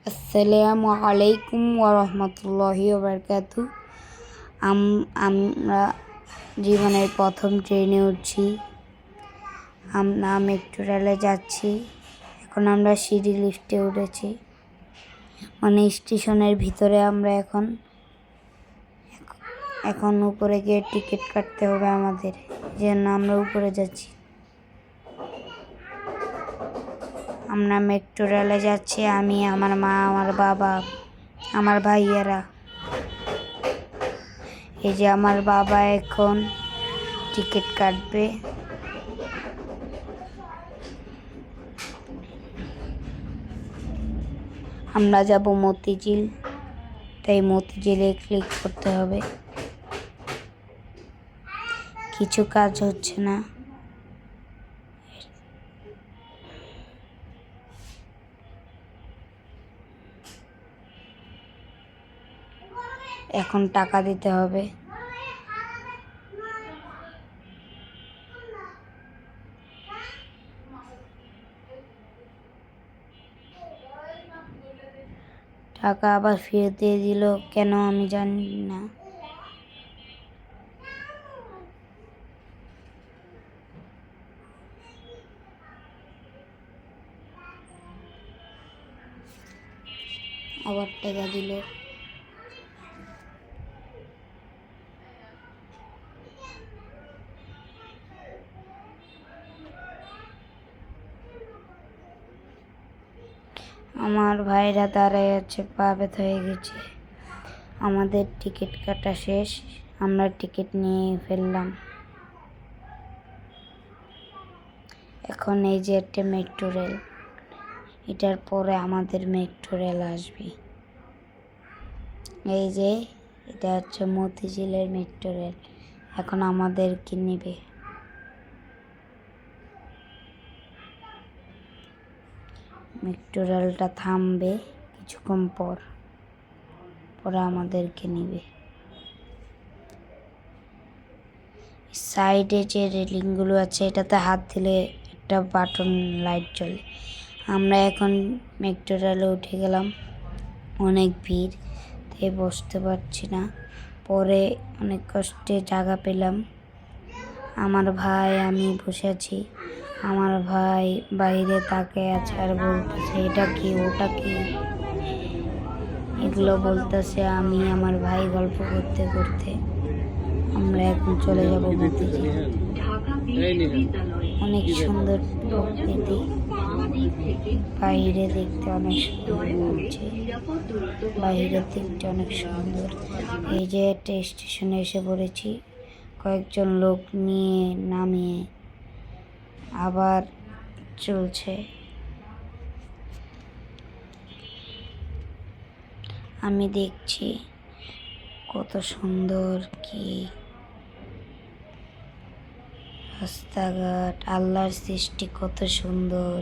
আসসালামু আলাইকুম ওয়া রাহমাতুল্লাহি ওয়া বারাকাতুহু। আমরা জীবনের প্রথম ট্রেনে উঠছি। আমরা মেট্রো রেলে যাচ্ছি। এখন আমরা সিঁড়ি লিফটে উঠেছি, মানে স্টেশনের ভিতরে। আমরা এখন উপরে গিয়ে টিকিট কাটতে হবে আমাদের, জন্য আমরা উপরে যাচ্ছি। আমরা মেট্রো রেলে যাচ্ছি, আমি, আমার মা, আমার বাবা, আমার ভাইয়েরা। এই যে আমার বাবা এখন টিকিট কাটবে। আমরা যাব মতিঝিল, তাই মতিঝিলে ক্লিক করতে হবে। কিছু কাজ হচ্ছে না। এখন টাকা দিতে হবে। টাকা আবার ফেরত দিয়ে দিল কেন আমি জানি না। আবার টাকা দিল। আমার ভাইরা দাঁড়ায় আছে, পা ব্যথা হয়ে গেছে। আমাদের টিকিট কাটা শেষ, আমরা টিকিট নিয়ে ফেললাম। এখন এই যে একটা মেট্রো রেল, এটার পরে আমাদের মেট্রো রেল আসবে। এই যে এটা হচ্ছে মতিঝিলের মেট্রো রেল। এখন আমাদেরকে নেবে। মেট্রো রেলটা থামবে কিছুক্ষণ পরে আমাদেরকে নেবে। সাইডে যে রেলিংগুলো আছে, এটাতে হাত দিলে একটা বাটন লাইট জ্বলে। আমরা এখন মেট্রো রেলে উঠে গেলাম। অনেক ভিড়, তাই বসতে পারছি না। পরে অনেক কষ্টে জায়গা পেলাম। আমার ভাই, আমি বসে আছি। আমার ভাই বাইরে তাকিয়ে আছে আর বলতেছে এটা কি, ওটা কি, এগুলো বলতেছে। আমি আমার ভাই গল্প করতে করতে আমরা এখন চলে যাব মতিঝিল। অনেক সুন্দর প্রকৃতি, বাইরে দেখতে অনেক সুন্দর লাগছে। বাইরের দিকটা অনেক সুন্দর। এই যে একটা স্টেশনে এসে পড়েছি। কয়েকজন লোক নিয়ে নামিয়ে আবার চলছে। আমি দেখছি কত সুন্দর কি রাস্তাঘাট, আল্লাহর সৃষ্টি কত সুন্দর।